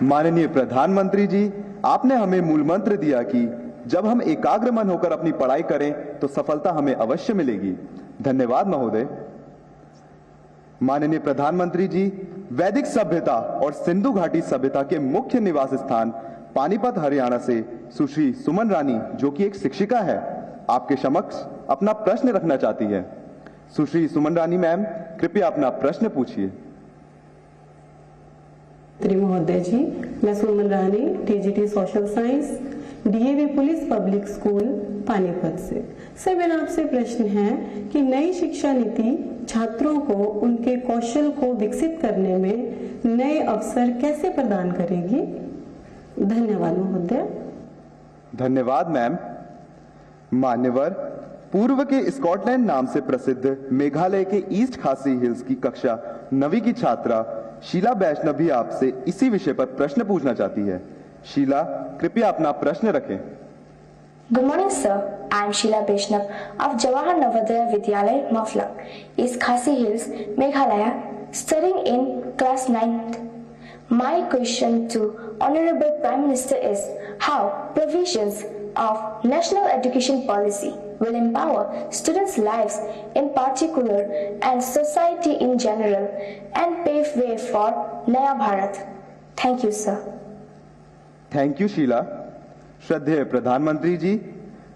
माननीय प्रधानमंत्री जी, आपने हमें मूल मंत्र दिया कि जब हम एकाग्र मन होकर अपनी पढ़ाई करें तो सफलता हमें अवश्य मिलेगी। धन्यवाद महोदय। माननीय प्रधानमंत्री जी, वैदिक सभ्यता और सिंधु घाटी सभ्यता के मुख्य निवास स्थान पानीपत हरियाणा से सुश्री सुमन रानी, जो कि एक शिक्षिका है, आपके समक्ष अपना प्रश्न रखना चाहती है। सुश्री सुमन रानी मैम, कृपया अपना प्रश्न पूछिए। महोदय जी, मैं Suman Rani, TGT social science, DAV police public school Panipat से। सर, मेरा आपसे प्रश्न है कि नई शिक्षा नीति छात्रों को उनके कौशल को विकसित करने में नए अवसर कैसे प्रदान करेगी? धन्यवाद महोदय। धन्यवाद मैम। मान्यवर, पूर्व के स्कॉटलैंड नाम से प्रसिद्ध मेघालय के ईस्ट खासी हिल्स की कक्षा 9वीं की छात्रा शीला वैष्णव भी आपसे इसी विषय पर प्रश्न पूछना चाहती है। शीला, कृपया अपना प्रश्न रखें। Good morning, sir. I am Sheila Vaishnav of Jawahar Navodaya Vidyalay, Maflang, East Khasi Hills, Meghalaya, studying in class 9th. My question to Honorable Prime Minister is how provisions of National Education Policy will empower students' lives in particular and society in general and pave way for Naya Bharat. Thank you, sir. Thank you Sheela. श्रद्धेय प्रधानमंत्री जी,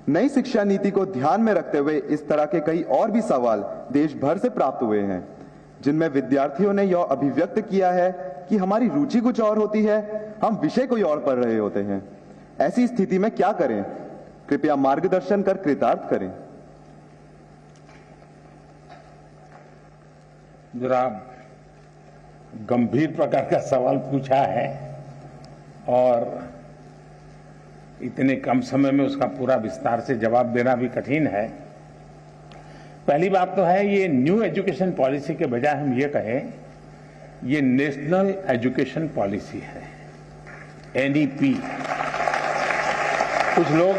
नई शिक्षा नीति को ध्यान में रखते हुए इस तरह के कई और भी सवाल देश भर से प्राप्त हुए हैं, जिनमें विद्यार्थियों ने यह अभिव्यक्त किया है कि हमारी रुचि कुछ और होती है, हम विषय कोई और पढ़ रहे होते हैं। ऐसी स्थिति में क्या करें? कृपया मार्गदर्शन कर कृतार्थ करें। जरा गंभीर प्रकार का सवाल पूछा है और इतने कम समय में उसका पूरा विस्तार से जवाब देना भी कठिन है। पहली बात तो है, ये न्यू एजुकेशन पॉलिसी के बजाय हम ये कहें ये नेशनल एजुकेशन पॉलिसी है, एनईपी। कुछ लोग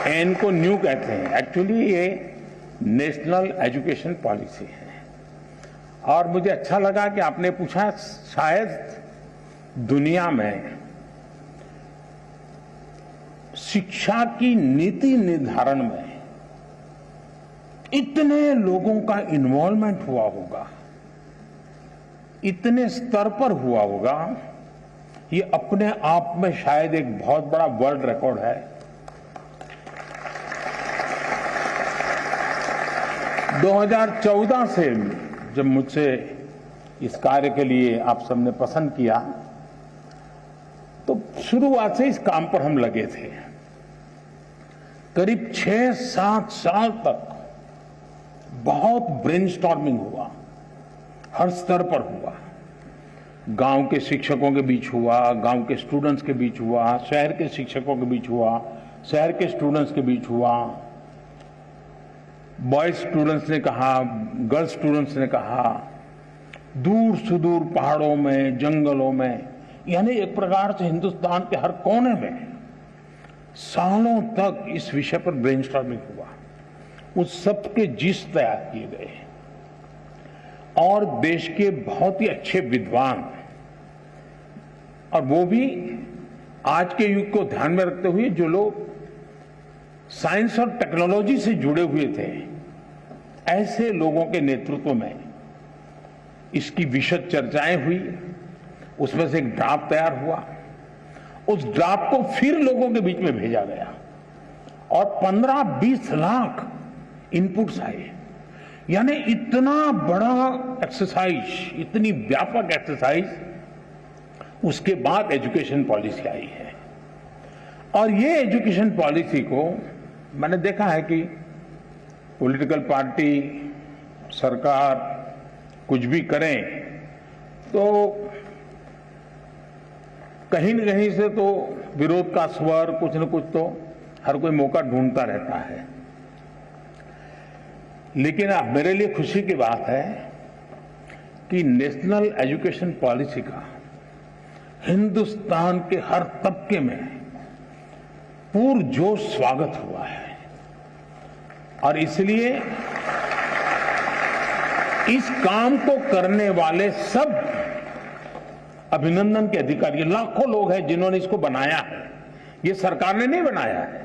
एन को न्यू कहते हैं, एक्चुअली ये नेशनल एजुकेशन पॉलिसी है। और मुझे अच्छा लगा कि आपने पूछा, शायद दुनिया में शिक्षा की नीति निर्धारण में इतने लोगों का इन्वॉल्वमेंट हुआ होगा, इतने स्तर पर हुआ होगा, ये अपने आप में शायद एक बहुत बड़ा वर्ल्ड रिकॉर्ड है। 2014 से जब मुझसे इस कार्य के लिए आप सबने पसंद किया, तो शुरुआत से इस काम पर हम लगे थे। करीब 6-7 साल तक बहुत ब्रेनस्टॉर्मिंग हुआ, हर स्तर पर हुआ। गांव के शिक्षकों के बीच हुआ, गांव के स्टूडेंट्स के बीच हुआ, शहर के शिक्षकों के बीच हुआ, शहर के स्टूडेंट्स के बीच हुआ। बॉयज स्टूडेंट्स ने कहा, गर्ल्स स्टूडेंट्स ने कहा, दूर सुदूर पहाड़ों में, जंगलों में, यानी एक प्रकार से हिंदुस्तान के हर कोने में सालों तक इस विषय पर ब्रेनस्टॉर्मिंग हुआ। उस सब के जिस तैयार किए गए और देश के बहुत ही अच्छे विद्वान, और वो भी आज के युग को ध्यान में रखते हुए जो लोग साइंस और टेक्नोलॉजी से जुड़े हुए थे, ऐसे लोगों के नेतृत्व में इसकी विशद चर्चाएं हुई। उसमें से एक ड्राफ्ट तैयार हुआ। उस ड्राफ्ट को फिर लोगों के बीच में भेजा गया और 15-20 लाख इनपुट्स आए। यानी इतना बड़ा एक्सरसाइज, इतनी व्यापक एक्सरसाइज, उसके बाद एजुकेशन पॉलिसी आई है। और ये एजुकेशन पॉलिसी को मैंने देखा है कि पॉलिटिकल पार्टी, सरकार कुछ भी करें तो कहीं न कहीं से तो विरोध का स्वर, कुछ न कुछ तो हर कोई मौका ढूंढता रहता है। लेकिन अब मेरे लिए खुशी की बात है कि नेशनल एजुकेशन पॉलिसी का हिंदुस्तान के हर तबके में पुरजोश स्वागत हुआ है। और इसलिए इस काम को करने वाले सब अभिनंदन के अधिकारी, लाखों लोग हैं जिन्होंने इसको बनाया है। ये सरकार ने नहीं बनाया है,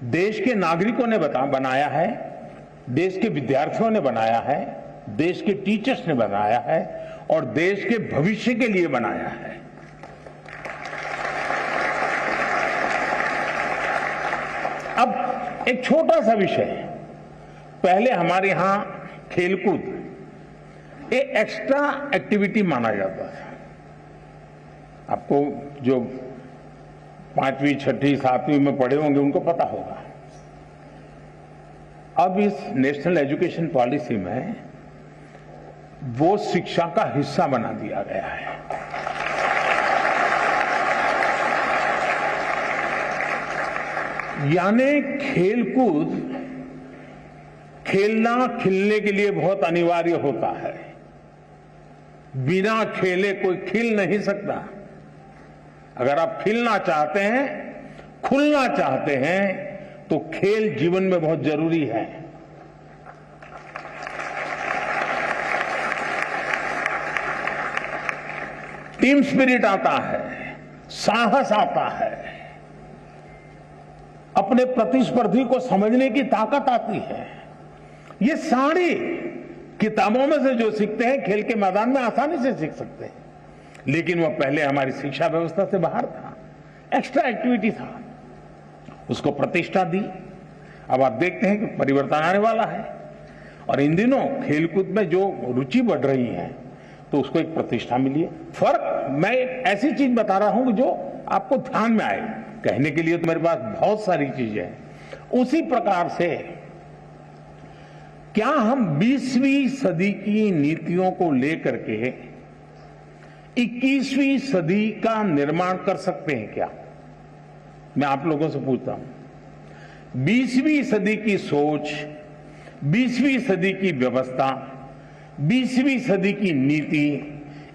देश के नागरिकों ने बनाया है, देश के विद्यार्थियों ने बनाया है, देश के टीचर्स ने बनाया है और देश के भविष्य के लिए बनाया है। अब एक छोटा सा विषय, पहले हमारे यहां खेलकूद एक एक्स्ट्रा एक्टिविटी माना जाता था। आपको जो 5वीं, 6ठी, 7वीं में पढ़े होंगे उनको पता होगा। अब इस नेशनल एजुकेशन पॉलिसी में वो शिक्षा का हिस्सा बना दिया गया है। यानी खेलकूद, खेलना खिलने के लिए बहुत अनिवार्य होता है। बिना खेले कोई खिल नहीं सकता। अगर आप खिलना चाहते हैं, खुलना चाहते हैं, तो खेल जीवन में बहुत जरूरी है। टीम स्पिरिट आता है, साहस आता है, अपने प्रतिस्पर्धी को समझने की ताकत आती है। ये सारी किताबों में से जो सीखते हैं, खेल के मैदान में आसानी से सीख सकते हैं। लेकिन वो पहले हमारी शिक्षा व्यवस्था से बाहर था, एक्स्ट्रा एक्टिविटी था, उसको प्रतिष्ठा दी। अब आप देखते हैं कि परिवर्तन आने वाला है और इन दिनों खेलकूद में जो रुचि बढ़ रही है तो उसको एक प्रतिष्ठा मिली है। फर्क, मैं एक ऐसी चीज बता रहा हूं जो आपको ध्यान में आए। कहने के लिए तो मेरे पास बहुत सारी चीजें हैं। उसी प्रकार से क्या हम 20वीं सदी की नीतियों को लेकर के 21वीं सदी का निर्माण कर सकते हैं क्या? मैं आप लोगों से पूछता हूं। 20वीं सदी की सोच, 20वीं सदी की व्यवस्था, 20वीं सदी की नीति,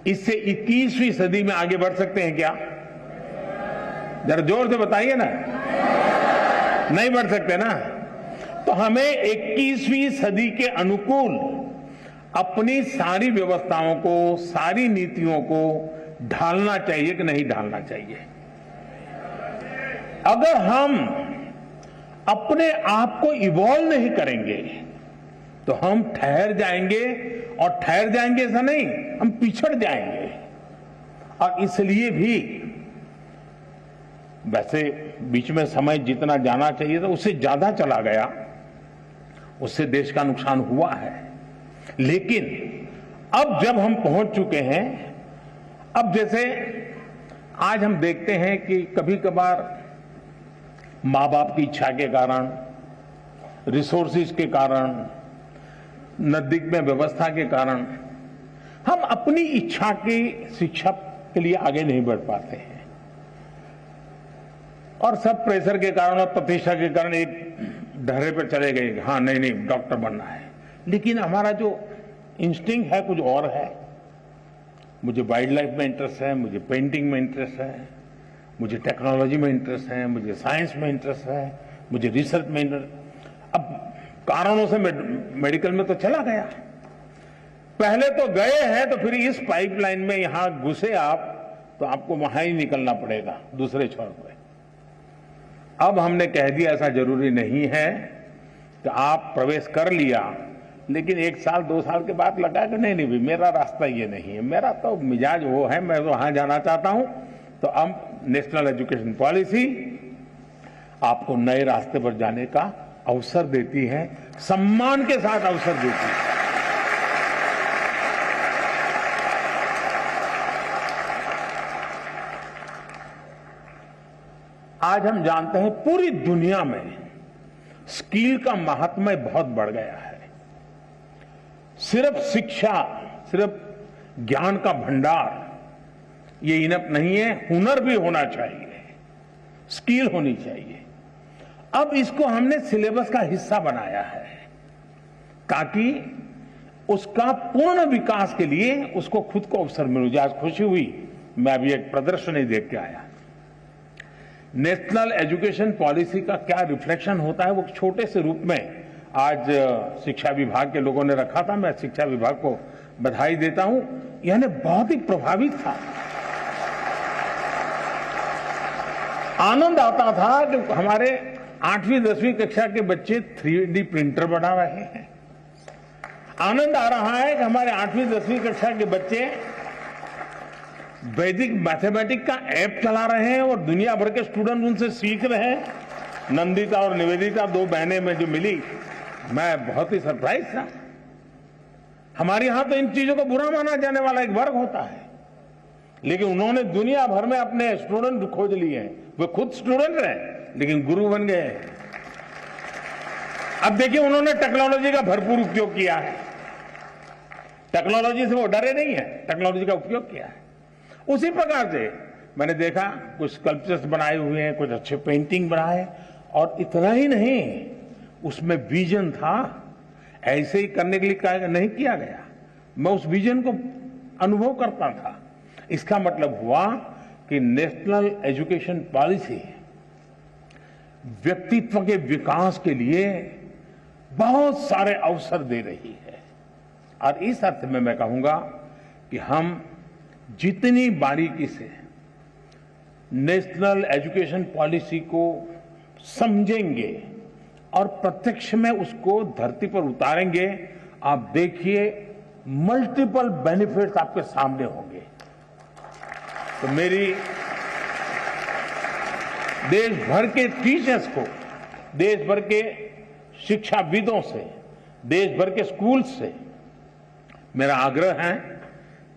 इससे 21वीं सदी में आगे बढ़ सकते हैं क्या? जरा जोर से बताइए ना। नहीं बढ़ सकते ना। तो हमें 21वीं सदी के अनुकूल अपनी सारी व्यवस्थाओं को, सारी नीतियों को ढालना चाहिए कि नहीं ढालना चाहिए? अगर हम अपने आप को इवॉल्व नहीं करेंगे तो हम ठहर जाएंगे, और ठहर जाएंगे ऐसा नहीं, हम पिछड़ जाएंगे। और इसलिए भी वैसे बीच में समय जितना जाना चाहिए था उससे ज्यादा चला गया, उससे देश का नुकसान हुआ है। लेकिन अब जब हम पहुंच चुके हैं, अब जैसे आज हम देखते हैं कि कभी कभार मां बाप की इच्छा के कारण, रिसोर्सेज के कारण, नजदीक में व्यवस्था के कारण हम अपनी इच्छा की शिक्षा के लिए आगे नहीं बढ़ पाते हैं, और सब प्रेशर के कारण और प्रतिष्ठा के कारण एक ढर्रे पर चले गए, हाँ नहीं नहीं डॉक्टर बनना है। लेकिन हमारा जो इंस्टिंक्ट है कुछ और है। मुझे वाइल्ड लाइफ में इंटरेस्ट है, मुझे पेंटिंग में इंटरेस्ट है, मुझे टेक्नोलॉजी में इंटरेस्ट है, मुझे साइंस में इंटरेस्ट है, मुझे रिसर्च में इंटरेस्ट। अब कारणों से मेडिकल में तो चला गया, पहले तो गए हैं, तो फिर इस पाइपलाइन में यहां घुसे आप तो आपको वहां ही निकलना पड़ेगा दूसरे छोर पर। अब हमने कह दिया ऐसा जरूरी नहीं है कि आप प्रवेश कर लिया, लेकिन 1 साल 2 साल के बाद लगा कि नहीं नहीं मेरा रास्ता ये नहीं है, मेरा तो मिजाज वो है, मैं वहां जाना चाहता हूं। तो अब नेशनल एजुकेशन पॉलिसी आपको नए रास्ते पर जाने का अवसर देती है, सम्मान के साथ अवसर देती है। आज हम जानते हैं पूरी दुनिया में स्किल का महात्म्य बहुत बढ़ गया है। सिर्फ शिक्षा, सिर्फ ज्ञान का भंडार ये इनफ नहीं है, हुनर भी होना चाहिए, स्किल होनी चाहिए। अब इसको हमने सिलेबस का हिस्सा बनाया है ताकि उसका पूर्ण विकास के लिए उसको खुद को अवसर मिल जाए। आज खुशी हुई, मैं अभी एक प्रदर्शनी देख के आया। नेशनल एजुकेशन पॉलिसी का क्या रिफ्लेक्शन होता है वो छोटे से रूप में आज शिक्षा विभाग के लोगों ने रखा था। मैं शिक्षा विभाग को बधाई देता हूं, यानी बहुत ही प्रभावित था। आनंद आता था कि हमारे 8वीं 10वीं कक्षा के बच्चे 3D प्रिंटर बना रहे हैं। आनंद आ रहा है कि हमारे 8वीं 10वीं कक्षा के बच्चे वैदिक मैथमेटिक्स का ऐप चला रहे हैं और दुनिया भर के स्टूडेंट उनसे सीख रहे हैं। नंदिता और निवेदिता, 2 बहनें में जो मिली, मैं बहुत ही सरप्राइज था। हमारे यहां तो इन चीजों को बुरा माना जाने वाला एक वर्ग होता है, लेकिन उन्होंने दुनिया भर में अपने स्टूडेंट खोज लिए हैं। वे खुद स्टूडेंट रहे लेकिन गुरु बन गए। अब देखिए, उन्होंने टेक्नोलॉजी का भरपूर उपयोग किया है। टेक्नोलॉजी से वो डरे नहीं है, टेक्नोलॉजी का उपयोग किया है। उसी प्रकार से मैंने देखा कुछ स्कल्पचर्स बनाए हुए हैं, कुछ अच्छे पेंटिंग बनाए, और इतना ही नहीं, उसमें विजन था। ऐसे ही करने के लिए नहीं किया गया, मैं उस विजन को अनुभव करता था। इसका मतलब हुआ कि नेशनल एजुकेशन पॉलिसी व्यक्तित्व के विकास के लिए बहुत सारे अवसर दे रही है। और इस अर्थ में मैं कहूंगा कि हम जितनी बारीकी से नेशनल एजुकेशन पॉलिसी को समझेंगे और प्रत्यक्ष में उसको धरती पर उतारेंगे, आप देखिए मल्टीपल बेनिफिट्स आपके सामने होंगे। तो मेरी देश भर के टीचर्स को, देश भर के शिक्षाविदों से, देश भर के स्कूल से मेरा आग्रह है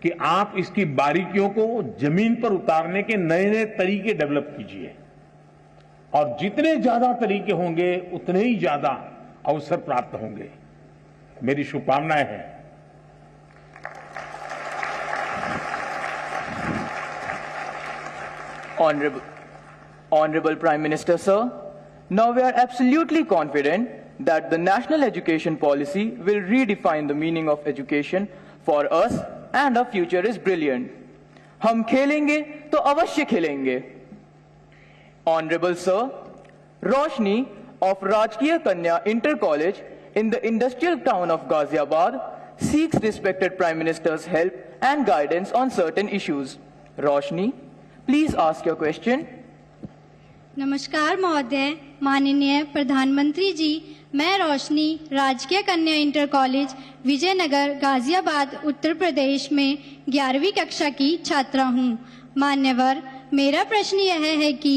कि आप इसकी बारीकियों को जमीन पर उतारने के नए नए तरीके डेवलप कीजिए, और जितने ज्यादा तरीके होंगे उतने ही ज्यादा अवसर प्राप्त होंगे। मेरी शुभकामनाएं हैं। Honorable Prime Minister, sir, now we are absolutely confident that the national education policy will redefine the meaning of education for us and our future is brilliant. हम खेलेंगे तो अवश्य खेलेंगे। Honorable sir, Roshni of Rajkiya Kanya Inter College in the industrial town of Ghaziabad seeks respected Prime Minister's help and guidance on certain issues. Roshni, please ask your question. नमस्कार महोदय, माननीय प्रधानमंत्री जी, मैं रोशनी राजकीय कन्या इंटर कॉलेज विजयनगर गाजियाबाद उत्तर प्रदेश में 11वीं कक्षा की छात्रा हूँ। मान्यवर, मेरा प्रश्न यह है कि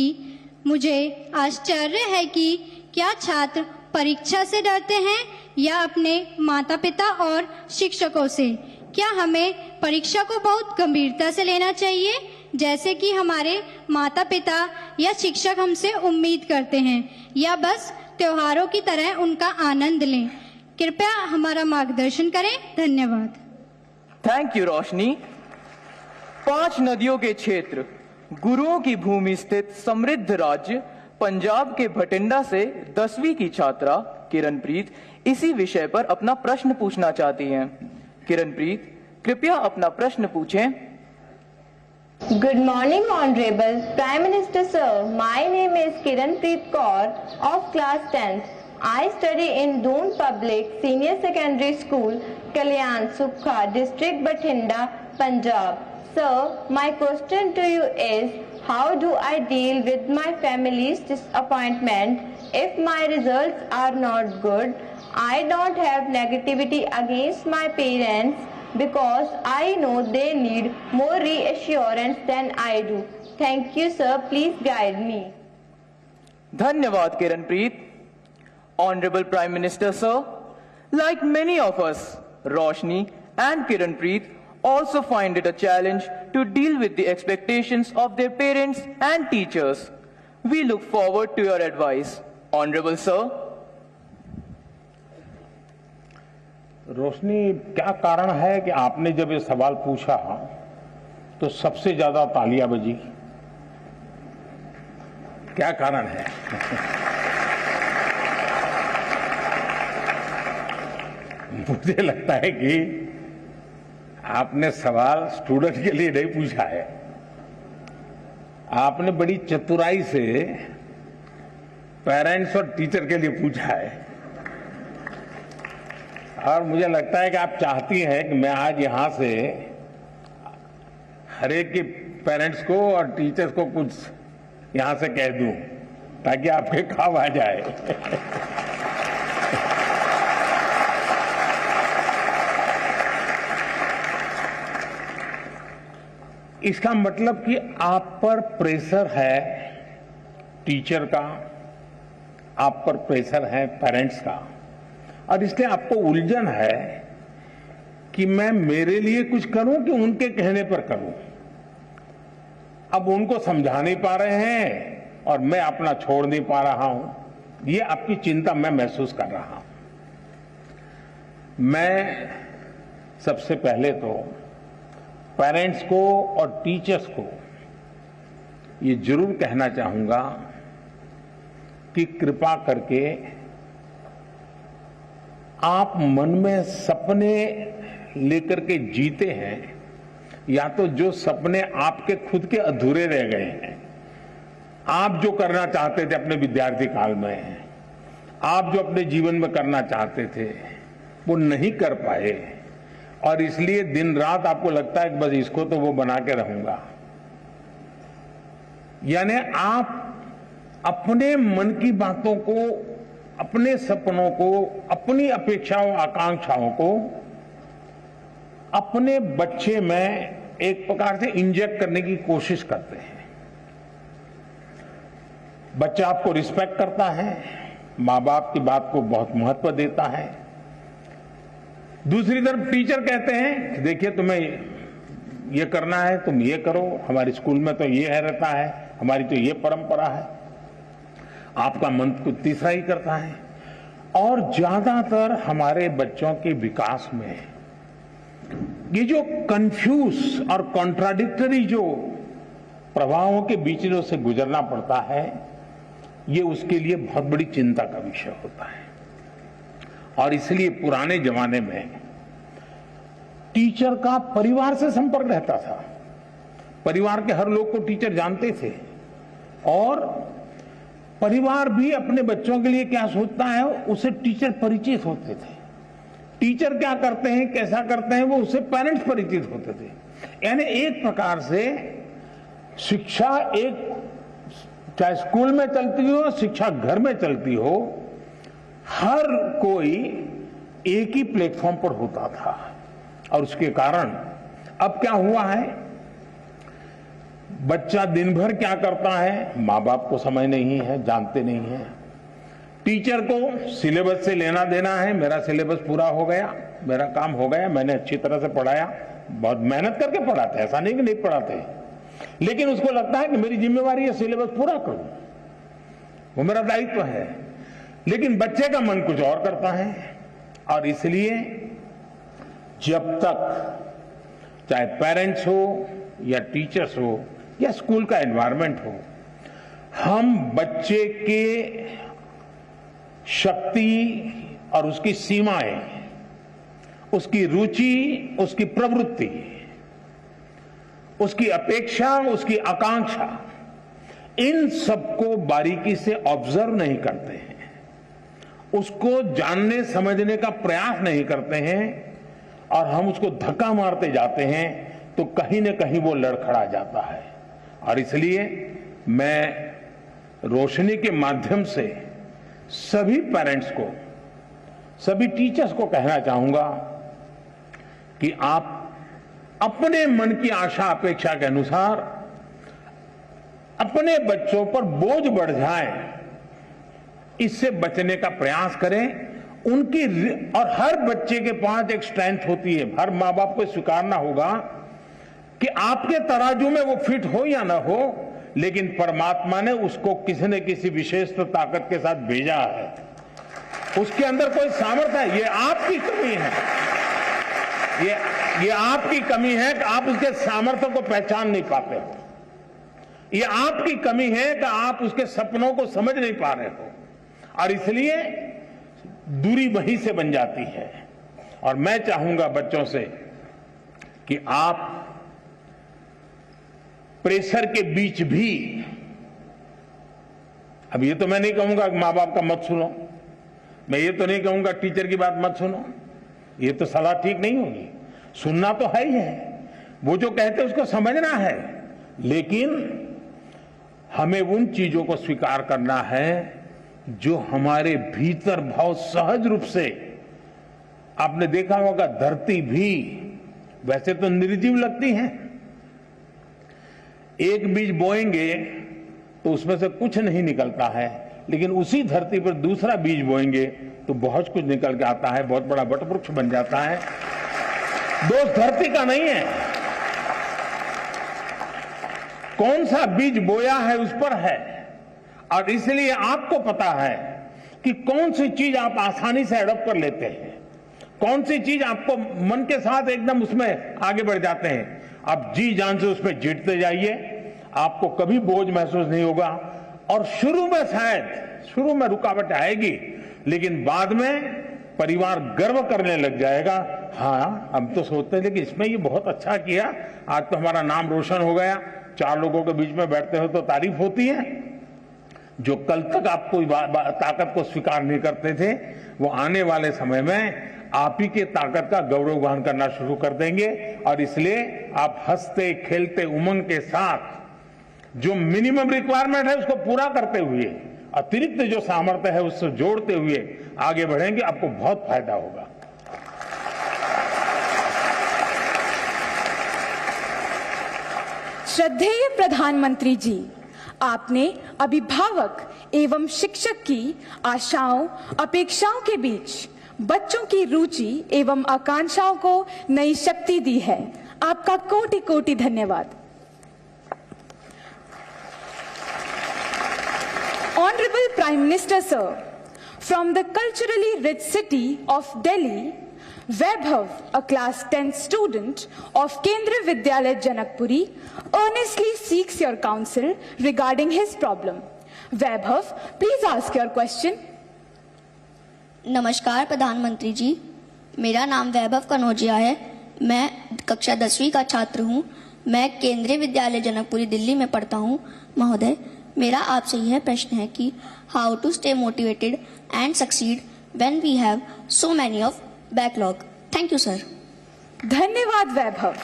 मुझे आश्चर्य है कि क्या छात्र परीक्षा से डरते हैं या अपने माता पिता और शिक्षकों से? क्या हमें परीक्षा को बहुत गंभीरता से लेना चाहिए, जैसे कि हमारे माता पिता या शिक्षक हमसे उम्मीद करते हैं, या बस त्योहारों की तरह उनका आनंद लें? कृपया हमारा मार्गदर्शन करें। धन्यवाद। थैंक यू रोशनी। 5 नदियों के क्षेत्र, गुरुओं की भूमि स्थित समृद्ध राज्य पंजाब के भटिंडा से 10वीं की छात्रा किरणप्रीत इसी विषय पर अपना प्रश्न पूछना चाहती हैं। किरणप्रीत, कृपया अपना प्रश्न पूछें। Good morning, Honorable Prime Minister Sir. My name is Kiranpreet Kaur of class 10th. I study in Doon Public Senior Secondary School, Kalyan Sukha, District Bathinda, Punjab. Sir, my question to you is, how do I deal with my family's disappointment if my results are not good? I don't have negativity against my parents, because I know they need more reassurance than I do. Thank you, sir. Please guide me. धन्यवाद Kiranpreet. Honorable Prime Minister Sir, like many of us, Roshni and Kiranpreet also find it a challenge to deal with the expectations of their parents and teachers. We look forward to your advice. Honorable Sir. रोशनी, क्या कारण है कि आपने जब ये सवाल पूछा तो सबसे ज्यादा तालियां बजी? क्या कारण है? मुझे लगता है कि आपने सवाल स्टूडेंट के लिए नहीं पूछा है, आपने बड़ी चतुराई से पेरेंट्स और टीचर के लिए पूछा है। और मुझे लगता है कि आप चाहती हैं कि मैं आज यहां से हर एक के पेरेंट्स को और टीचर्स को कुछ यहां से कह दूं ताकि आपके काम आ जाए। इसका मतलब कि आप पर प्रेशर है टीचर का, आप पर प्रेशर है पेरेंट्स का, और इसलिए आपको उलझन है कि मैं मेरे लिए कुछ करूं कि उनके कहने पर करूं। अब उनको समझा नहीं पा रहे हैं और मैं अपना छोड़ नहीं पा रहा हूं। ये आपकी चिंता मैं महसूस कर रहा हूं। मैं सबसे पहले तो पेरेंट्स को और टीचर्स को ये जरूर कहना चाहूंगा कि कृपा करके आप मन में सपने लेकर के जीते हैं, या तो जो सपने आपके खुद के अधूरे रह गए हैं, आप जो करना चाहते थे अपने विद्यार्थी काल में, आप जो अपने जीवन में करना चाहते थे वो नहीं कर पाए, और इसलिए दिन रात आपको लगता है कि बस इसको तो वो बना के रहूंगा। यानी आप अपने मन की बातों को, अपने सपनों को, अपनी अपेक्षाओं आकांक्षाओं को अपने बच्चे में एक प्रकार से इंजेक्ट करने की कोशिश करते हैं। बच्चा आपको रिस्पेक्ट करता है, मां बाप की बात को बहुत महत्व देता है। दूसरी तरफ टीचर कहते हैं कि देखिए तुम्हें ये करना है, तुम ये करो, हमारे स्कूल में तो ये है रहता है, हमारी तो ये परंपरा है। आपका मन कुछ तीसरा ही करता है। और ज्यादातर हमारे बच्चों के विकास में ये जो कंफ्यूज और कॉन्ट्राडिक्टरी जो प्रभावों के बीच में उसे गुजरना पड़ता है, ये उसके लिए बहुत बड़ी चिंता का विषय होता है। और इसलिए पुराने जमाने में टीचर का परिवार से संपर्क रहता था। परिवार के हर लोग को टीचर जानते थे, और परिवार भी अपने बच्चों के लिए क्या सोचता है उसे टीचर परिचित होते थे। टीचर क्या करते हैं, कैसा करते हैं, वो उससे पेरेंट्स परिचित होते थे। यानी एक प्रकार से शिक्षा एक, चाहे स्कूल में चलती हो, शिक्षा घर में चलती हो, हर कोई एक ही प्लेटफॉर्म पर होता था। और उसके कारण अब क्या हुआ है, बच्चा दिन भर क्या करता है मां बाप को समझ नहीं है, जानते नहीं है। टीचर को सिलेबस से लेना देना है, मेरा सिलेबस पूरा हो गया, मेरा काम हो गया, मैंने अच्छी तरह से पढ़ाया, बहुत मेहनत करके पढ़ाते, ऐसा नहीं कि नहीं पढ़ाते, लेकिन उसको लगता है कि मेरी जिम्मेवारी है सिलेबस पूरा करूं, वो मेरा दायित्व है। लेकिन बच्चे का मन कुछ और करता है। और इसलिए जब तक चाहे पेरेंट्स हो या टीचर्स हो या स्कूल का एनवायरनमेंट हो, हम बच्चे के शक्ति और उसकी सीमाएं, उसकी रुचि, उसकी प्रवृत्ति, उसकी अपेक्षा, उसकी आकांक्षा, इन सबको बारीकी से ऑब्जर्व नहीं करते हैं, उसको जानने समझने का प्रयास नहीं करते हैं, और हम उसको धक्का मारते जाते हैं, तो कहीं न कहीं वो लड़खड़ा जाता है। और इसलिए मैं रोशनी के माध्यम से सभी पेरेंट्स को, सभी टीचर्स को कहना चाहूंगा कि आप अपने मन की आशा अपेक्षा के अनुसार अपने बच्चों पर बोझ बढ़ जाए, इससे बचने का प्रयास करें। उनकी, और हर बच्चे के पास एक स्ट्रेंथ होती है, हर मां बाप को स्वीकारना होगा कि आपके तराजू में वो फिट हो या ना हो, लेकिन परमात्मा ने उसको किसी न किसी विशेष ताकत के साथ भेजा है, उसके अंदर कोई सामर्थ्य है। ये आपकी कमी है, ये आपकी कमी है कि आप उसके सामर्थ्य को पहचान नहीं पाते हो। ये आपकी कमी है कि आप उसके सपनों को समझ नहीं पा रहे हो, और इसलिए दूरी वहीं से बन जाती है। और मैं चाहूंगा बच्चों से कि आप प्रेशर के बीच भी, अब ये तो मैं नहीं कहूंगा कि मां बाप का मत सुनो, मैं ये तो नहीं कहूंगा टीचर की बात मत सुनो, ये तो सलाह ठीक नहीं होगी। सुनना तो है ही है, वो जो कहते हैं उसको समझना है, लेकिन हमें उन चीजों को स्वीकार करना है जो हमारे भीतर बहुत सहज रूप से, आपने देखा होगा धरती भी वैसे तो निर्जीव लगती है, एक बीज बोएंगे तो उसमें से कुछ नहीं निकलता है, लेकिन उसी धरती पर दूसरा बीज बोएंगे तो बहुत कुछ निकल के आता है, बहुत बड़ा वटवृक्ष बन जाता है। दोष धरती का नहीं है, कौन सा बीज बोया है उस पर है। और इसलिए आपको पता है कि कौन सी चीज आप आसानी से एडॉप्ट कर लेते हैं, कौन सी चीज आपको मन के साथ एकदम उसमें आगे बढ़ जाते हैं। आप जी जान से उसमें जीतते जाइए, आपको कभी बोझ महसूस नहीं होगा। और शुरू में शुरू में रुकावट आएगी, लेकिन बाद में परिवार गर्व करने लग जाएगा, हाँ हम तो सोचते थे कि इसमें ये बहुत अच्छा किया, आज तो हमारा नाम रोशन हो गया। 4 लोगों के बीच में बैठते हो तो तारीफ होती है। जो कल तक आपको ताकत को स्वीकार नहीं करते थे, वो आने वाले समय में आप ही के ताकत का गौरव गान करना शुरू कर देंगे। और इसलिए आप हंसते खेलते उमंग के साथ जो मिनिमम रिक्वायरमेंट है उसको पूरा करते हुए, अतिरिक्त जो सामर्थ्य है उससे जोड़ते हुए आगे बढ़ेंगे, आपको बहुत फायदा होगा। श्रद्धेय प्रधानमंत्री जी, आपने अभिभावक एवं शिक्षक की आशाओं अपेक्षाओं के बीच बच्चों की रुचि एवं आकांक्षाओं को नई शक्ति दी है। आपका कोटि कोटि धन्यवाद। Honorable Prime Minister Sir, from the culturally rich city of Delhi, Vaibhav, a class 10 student of Kendriya Vidyalaya Janakpuri, earnestly seeks your counsel regarding his problem. Vaibhav, please ask your question. नमस्कार प्रधानमंत्री जी, मेरा नाम वैभव कनौजिया है। मैं कक्षा 10वीं का छात्र हूँ। मैं केंद्रीय विद्यालय जनकपुरी दिल्ली में पढ़ता हूँ। महोदय, मेरा आपसे यह प्रश्न है कि how to stay motivated and succeed when we have so many of backlog. Thank you sir. धन्यवाद वैभव।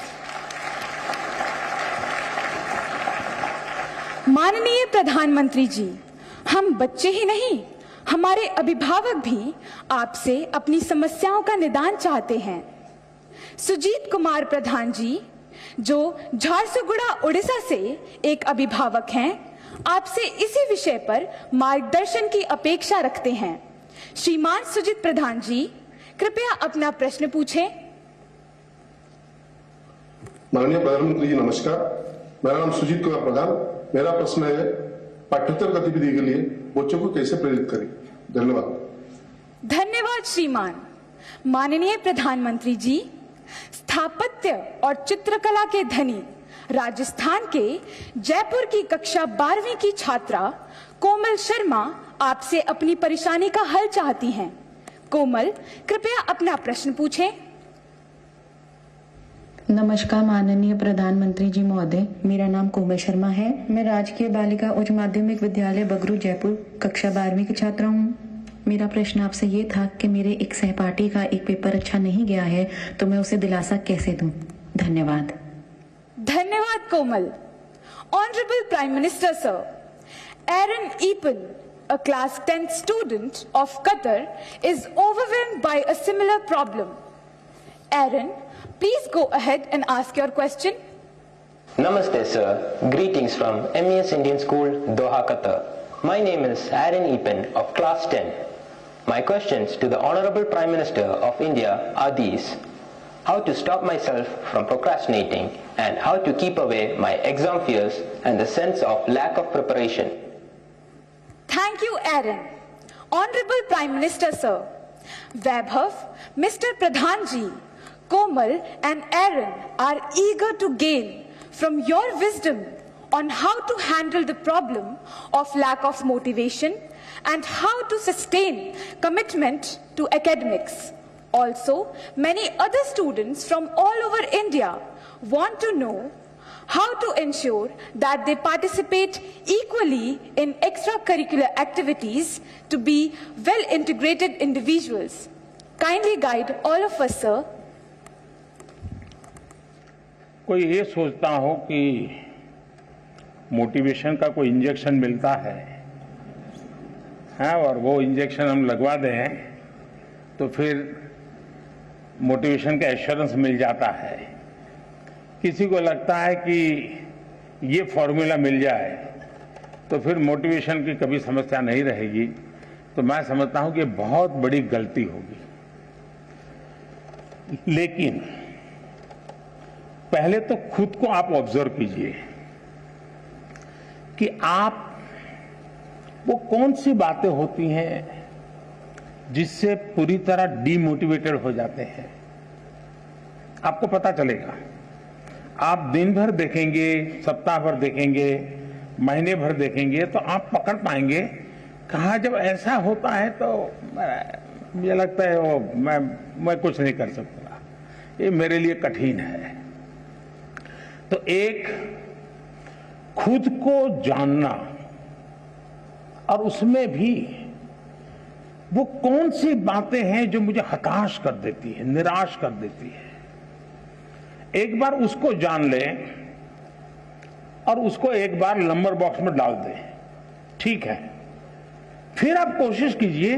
माननीय प्रधानमंत्री जी, हम बच्चे ही नहीं, हमारे अभिभावक भी आपसे अपनी समस्याओं का निदान चाहते हैं। सुजीत कुमार प्रधान जी, जो झारसुगुड़ा उड़ीसा से एक अभिभावक हैं, आपसे इसी विषय पर मार्गदर्शन की अपेक्षा रखते हैं। श्रीमान सुजीत प्रधान जी, कृपया अपना प्रश्न पूछें। माननीय प्रधानमंत्री जी नमस्कार, मेरा नाम सुजीत कुमार प्रधान। मेरा प्रश्न है, पाठ्येतर गतिविधि के लिए बच्चों को कैसे प्रेरित करें? धन्यवाद। धन्यवाद श्रीमान। माननीय प्रधानमंत्री जी, स्थापत्य और चित्रकला के धनी राजस्थान के जयपुर की कक्षा 12वीं की छात्रा कोमल शर्मा आपसे अपनी परेशानी का हल चाहती हैं। कोमल, कृपया अपना प्रश्न पूछें। नमस्कार माननीय प्रधानमंत्री जी महोदय, मेरा नाम कोमल शर्मा है। मैं राजकीय बालिका उच्च माध्यमिक विद्यालय बगरू जयपुर कक्षा 12वीं की छात्रा हूँ। मेरा प्रश्न आपसे ये था कि मेरे एक सहपाठी का एक पेपर अच्छा नहीं गया है, तो मैं उसे दिलासा कैसे दूं? धन्यवाद। धन्यवाद Komal. Honourable prime minister sir, Aran Eapen, a class 10th student of Qatar, is overwhelmed by a similar problem. Aaron, please go ahead and ask your question. Namaste sir, greetings from MES Indian School, Doha, Qatar. My name is Aaron Epen of class 10. My questions to the Honorable Prime Minister of India are these: how to stop myself from procrastinating and how to keep away my exam fears and the sense of lack of preparation. Thank you, Aaron. Honorable Prime Minister Sir, Vaibhav, Mr. Pradhan ji, Komal and Aaron are eager to gain from your wisdom on how to handle the problem of lack of motivation and how to sustain commitment to academics. Also, many other students from all over India want to know how to ensure that they participate equally in extracurricular activities to be well-integrated individuals. Kindly guide all of us, sir. कोई ये सोचता हो कि motivation का कोई injection मिलता है, और वो इंजेक्शन हम लगवा दें तो फिर मोटिवेशन का एश्योरेंस मिल जाता है। किसी को लगता है कि ये फॉर्मूला मिल जाए तो फिर मोटिवेशन की कभी समस्या नहीं रहेगी, तो मैं समझता हूं कि ये बहुत बड़ी गलती होगी। लेकिन पहले तो खुद को आप ऑब्जर्व कीजिए कि आप वो कौन सी बातें होती हैं जिससे पूरी तरह डीमोटिवेटेड हो जाते हैं। आपको पता चलेगा, आप दिन भर देखेंगे, सप्ताह भर देखेंगे, महीने भर देखेंगे तो आप पकड़ पाएंगे कहा जब ऐसा होता है तो मुझे लगता है वो मैं कुछ नहीं कर सकता, ये मेरे लिए कठिन है। तो एक खुद को जानना और उसमें भी वो कौन सी बातें हैं जो मुझे हताश कर देती है, निराश कर देती है, एक बार उसको जान लें और उसको एक बार नंबर बॉक्स में डाल दें, ठीक है। फिर आप कोशिश कीजिए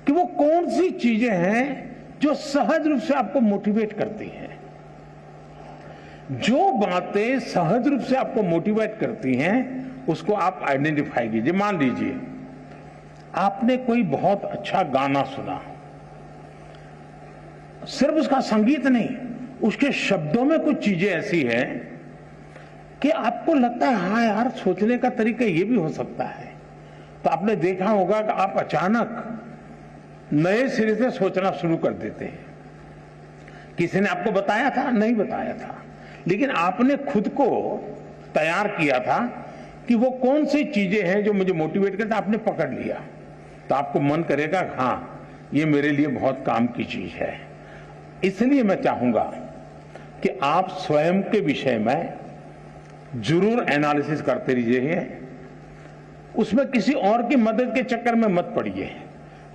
कि वो कौन सी चीजें हैं जो सहज रूप से आपको मोटिवेट करती हैं। जो बातें सहज रूप से आपको मोटिवेट करती हैं उसको आप आइडेंटिफाई कीजिए। मान लीजिए आपने कोई बहुत अच्छा गाना सुना, सिर्फ उसका संगीत नहीं, उसके शब्दों में कुछ चीजें ऐसी हैं कि आपको लगता है हाँ यार, सोचने का तरीका ये भी हो सकता है। तो आपने देखा होगा कि आप अचानक नए सिरे से सोचना शुरू कर देते हैं। किसी ने आपको बताया था? नहीं बताया था, लेकिन आपने खुद को तैयार किया था कि वो कौन सी चीजें हैं जो मुझे मोटिवेट करते, आपने पकड़ लिया तो आपको मन करेगा हाँ ये मेरे लिए बहुत काम की चीज है। इसलिए मैं चाहूंगा कि आप स्वयं के विषय में जरूर एनालिसिस करते रहिए, उसमें किसी और की मदद के चक्कर में मत पड़िए।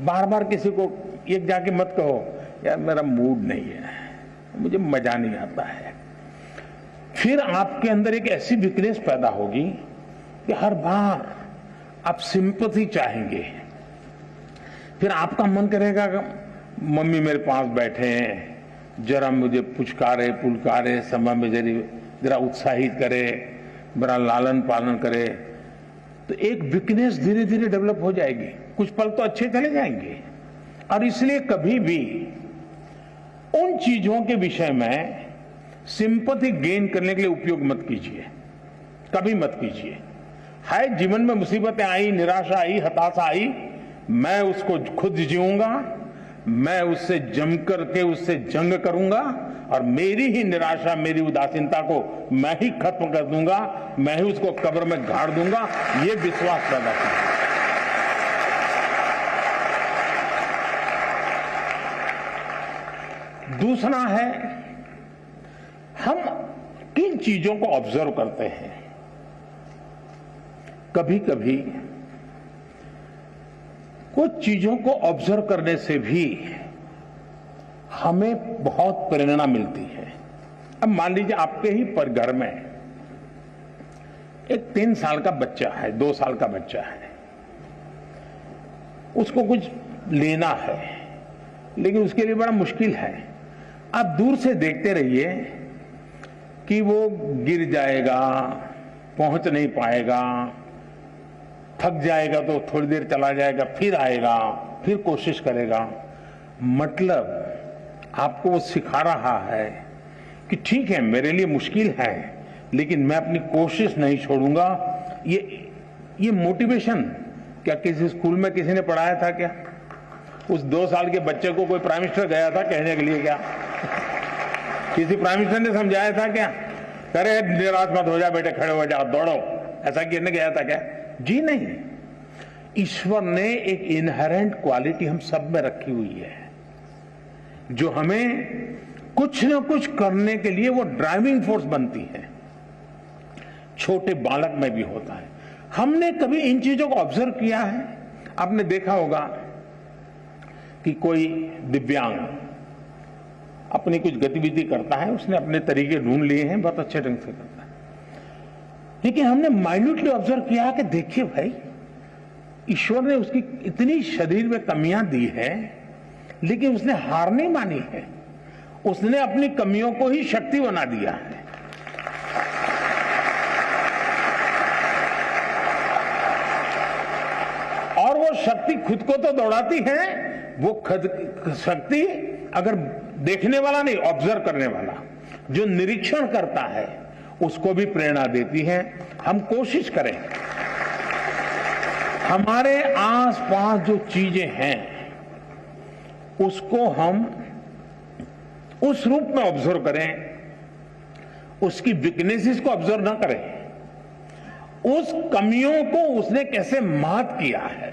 बार बार किसी को एक जाके मत कहो यार मेरा मूड नहीं है, मुझे मजा नहीं आता है। फिर आपके अंदर एक ऐसी वीकनेस पैदा होगी कि हर बार आप सिंपैथी चाहेंगे। फिर आपका मन करेगा कि मम्मी मेरे पास बैठे हैं, जरा मुझे पुचकारे पुलकारे, समय में जरा उत्साहित करे, मेरा लालन पालन करे। तो एक वीकनेस धीरे धीरे डेवलप हो जाएगी। कुछ पल तो अच्छे चले जाएंगे, और इसलिए कभी भी उन चीजों के विषय में सिंपैथी गेन करने के लिए उपयोग मत कीजिए, कभी मत कीजिए। है जीवन में मुसीबतें आई, निराशा आई, हताशा आई, मैं उसको खुद जीऊंगा, मैं उससे जम करके उससे जंग करूंगा और मेरी ही निराशा, मेरी उदासीनता को मैं ही खत्म कर दूंगा, मैं ही उसको कब्र में गाड़ दूंगा, ये विश्वास पैदा करें। दूसरा है, हम किन चीजों को ऑब्जर्व करते हैं। कभी कभी कुछ चीजों को ऑब्जर्व करने से भी हमें बहुत प्रेरणा मिलती है। अब मान लीजिए आपके ही पर घर में एक 3 साल का बच्चा है, 2 साल का बच्चा है, उसको कुछ लेना है लेकिन उसके लिए बड़ा मुश्किल है। आप दूर से देखते रहिए कि वो गिर जाएगा, पहुंच नहीं पाएगा, थक जाएगा तो थोड़ी देर चला जाएगा, फिर आएगा, फिर कोशिश करेगा। मतलब आपको वो सिखा रहा है कि ठीक है मेरे लिए मुश्किल है लेकिन मैं अपनी कोशिश नहीं छोड़ूंगा। ये मोटिवेशन क्या किसी स्कूल में किसी ने पढ़ाया था क्या? उस 2 साल के बच्चे को कोई प्राइम मिनिस्टर गया था कहने के लिए क्या? किसी प्राइम मिनिस्टर ने समझाया था क्या? अरे निराश मत हो जा बेटे, खड़े हो जाओ, दौड़ो, ऐसा कहने गया था क्या? जी नहीं। ईश्वर ने एक इनहेरेंट क्वालिटी हम सब में रखी हुई है जो हमें कुछ न कुछ करने के लिए वो ड्राइविंग फोर्स बनती है। छोटे बालक में भी होता है। हमने कभी इन चीजों को ऑब्जर्व किया है? आपने देखा होगा कि कोई दिव्यांग अपनी कुछ गतिविधि करता है, उसने अपने तरीके ढूंढ लिए हैं, बहुत अच्छे ढंग से करता है। लेकिन हमने माइन्यूटली ऑब्जर्व किया कि देखिए भाई, ईश्वर ने उसकी इतनी शरीर में कमियां दी है, लेकिन उसने हार नहीं मानी है। उसने अपनी कमियों को ही शक्ति बना दिया है। और वो शक्ति खुद को तो दौड़ाती है, वो खुद शक्ति अगर देखने वाला नहीं, ऑब्जर्व करने वाला जो निरीक्षण करता है उसको भी प्रेरणा देती है। हम कोशिश करें हमारे आसपास जो चीजें हैं उसको हम उस रूप में ऑब्जर्व करें, उसकी वीकनेसेस को ऑब्जर्व ना करें, उस कमियों को उसने कैसे मात किया है,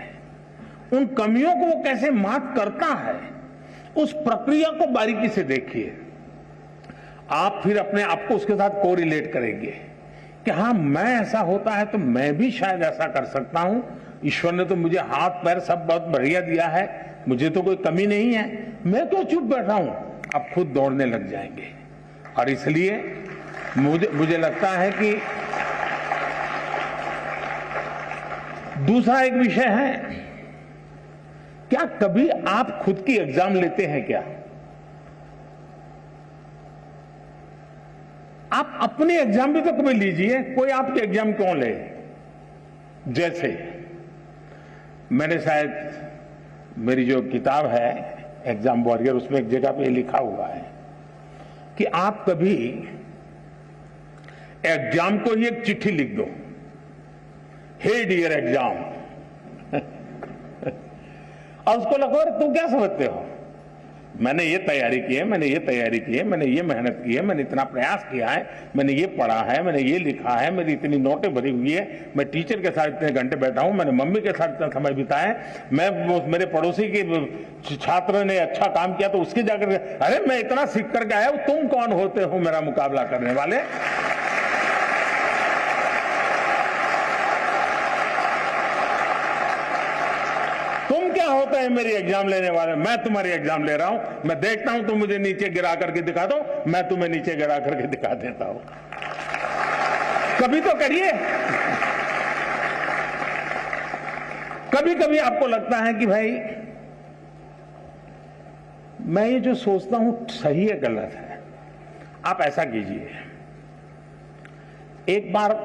उन कमियों को वो कैसे मात करता है, उस प्रक्रिया को बारीकी से देखिए। आप फिर अपने आप को उसके साथ कोरिलेट करेंगे कि हाँ, मैं ऐसा होता है तो मैं भी शायद ऐसा कर सकता हूं। ईश्वर ने तो मुझे हाथ पैर सब बहुत बढ़िया दिया है, मुझे तो कोई कमी नहीं है, मैं क्यों चुप बैठा हूं। आप खुद दौड़ने लग जाएंगे। और इसलिए मुझे लगता है कि दूसरा एक विषय है, क्या कभी आप खुद की एग्जाम लेते हैं क्या? आप अपनी एग्जाम भी तो कभी लीजिए, कोई आपके एग्जाम क्यों ले? जैसे मैंने शायद मेरी जो किताब है एग्जाम वॉरियर, उसमें एक जगह पे लिखा हुआ है कि आप कभी एग्जाम को ही एक चिट्ठी लिख दो, हे डियर एग्जाम, और उसको लगो तुम क्या समझते हो, मैंने ये तैयारी की है, मैंने ये तैयारी की है, मैंने ये मेहनत की है, मैंने इतना प्रयास किया है, मैंने ये पढ़ा है, मैंने ये लिखा है, मेरी इतनी नोटें भरी हुई है, मैं टीचर के साथ इतने घंटे बैठा हूं, मैंने मम्मी के साथ इतना समय बिताया है, मैं मेरे पड़ोसी के छात्र ने अच्छा काम किया तो उसके जाकर अरे मैं इतना सीख करके आया, तुम कौन होते हो मेरा मुकाबला करने वाले? तुम क्या होते हैं मेरी एग्जाम लेने वाले? मैं तुम्हारी एग्जाम ले रहा हूं, मैं देखता हूं तुम मुझे नीचे गिरा करके दिखा दो, मैं तुम्हें नीचे गिरा करके दिखा देता हूं। कभी तो करिए। कभी कभी आपको लगता है कि भाई मैं ये जो सोचता हूं सही है गलत है, आप ऐसा कीजिए, एक बार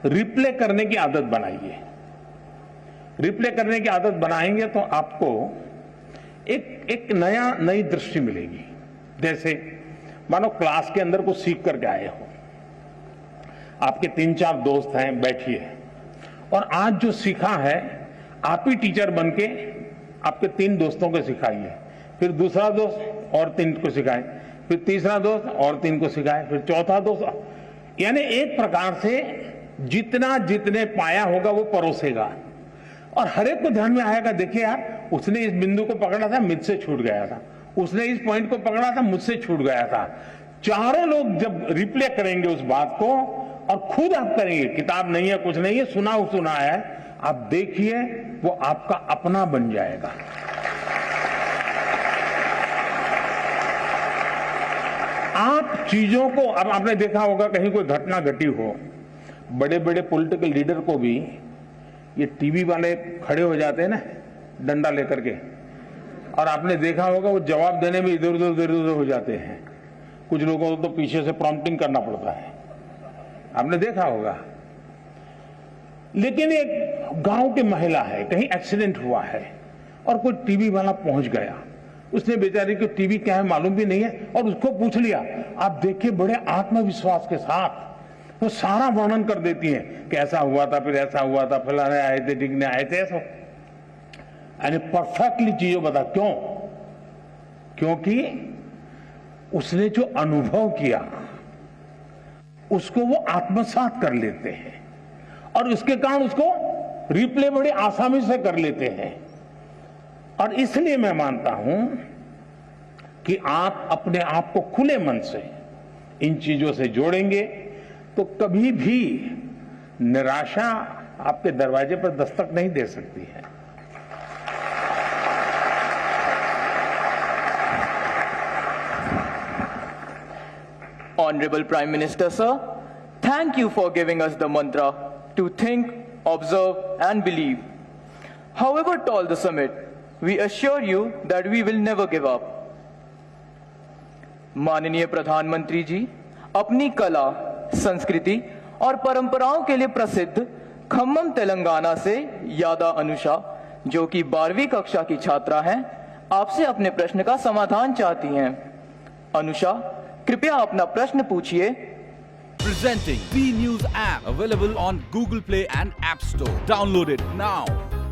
रिप्ले करने की आदत बनाइए। रिप्ले करने की आदत बनाएंगे तो आपको एक नई दृष्टि मिलेगी। जैसे मानो क्लास के अंदर कुछ सीख करके आए हो, आपके 3-4 दोस्त हैं, बैठिए और आज जो सीखा है आप ही टीचर बन के आपके 3 दोस्तों को सिखाइए, फिर दूसरा दोस्त और 3 को सिखाए, फिर तीसरा दोस्त और 3 को सिखाए, फिर चौथा दोस्त, यानी एक प्रकार से जितने पाया होगा वो परोसेगा और हर एक को ध्यान में आएगा, देखिए यार उसने इस बिंदु को पकड़ा था, मुझसे छूट गया था, उसने इस पॉइंट को पकड़ा था, मुझसे छूट गया था। चारों लोग जब रिप्ले करेंगे उस बात को और खुद आप करेंगे, किताब नहीं है, कुछ नहीं है, सुना है, आप देखिए वो आपका अपना बन जाएगा। आप चीजों को, अब आपने देखा होगा कहीं कोई घटना घटी हो, बड़े बड़े पॉलिटिकल लीडर को भी ये टीवी वाले खड़े हो जाते हैं ना डंडा लेकर के, और आपने देखा होगा वो जवाब देने में इधर उधर हो जाते हैं। कुछ लोगों को तो पीछे से प्रॉम्प्टिंग करना पड़ता है, आपने देखा होगा। लेकिन एक गांव की महिला है, कहीं एक्सीडेंट हुआ है और कोई टीवी वाला पहुंच गया, उसने बेचारी को टीवी क्या है मालूम भी नहीं है और उसको पूछ लिया। आप देखिए बड़े आत्मविश्वास के साथ वो सारा वर्णन कर देती है कि ऐसा हुआ था, फिर ऐसा हुआ था, फलाने आए थे, डिगने आए थे, ऐसा, यानी परफेक्टली चीजें बता। क्यों? क्योंकि उसने जो अनुभव किया उसको वो आत्मसात कर लेते हैं और उसके कारण उसको रिप्ले बड़ी आसानी से कर लेते हैं। और इसलिए मैं मानता हूं कि आप अपने आप को खुले मन से इन चीजों से जोड़ेंगे तो कभी भी निराशा आपके दरवाजे पर दस्तक नहीं दे सकती है। Honorable Prime Minister, sir, Thank you for giving us the mantra to think, observe, and believe. However tall the summit, we assure you that we will never give up. माननीय प्रधानमंत्री जी, अपनी कला, संस्कृति और परंपराओं के लिए प्रसिद्ध खम्मम तेलंगाना से यादा अनुषा, जो कि 12वीं कक्षा की छात्रा हैं, आपसे अपने प्रश्न का समाधान चाहती हैं। अनुषा, कृपया अपना प्रश्न पूछिए। Presenting B News app available on Google Play and App Store. Download it now.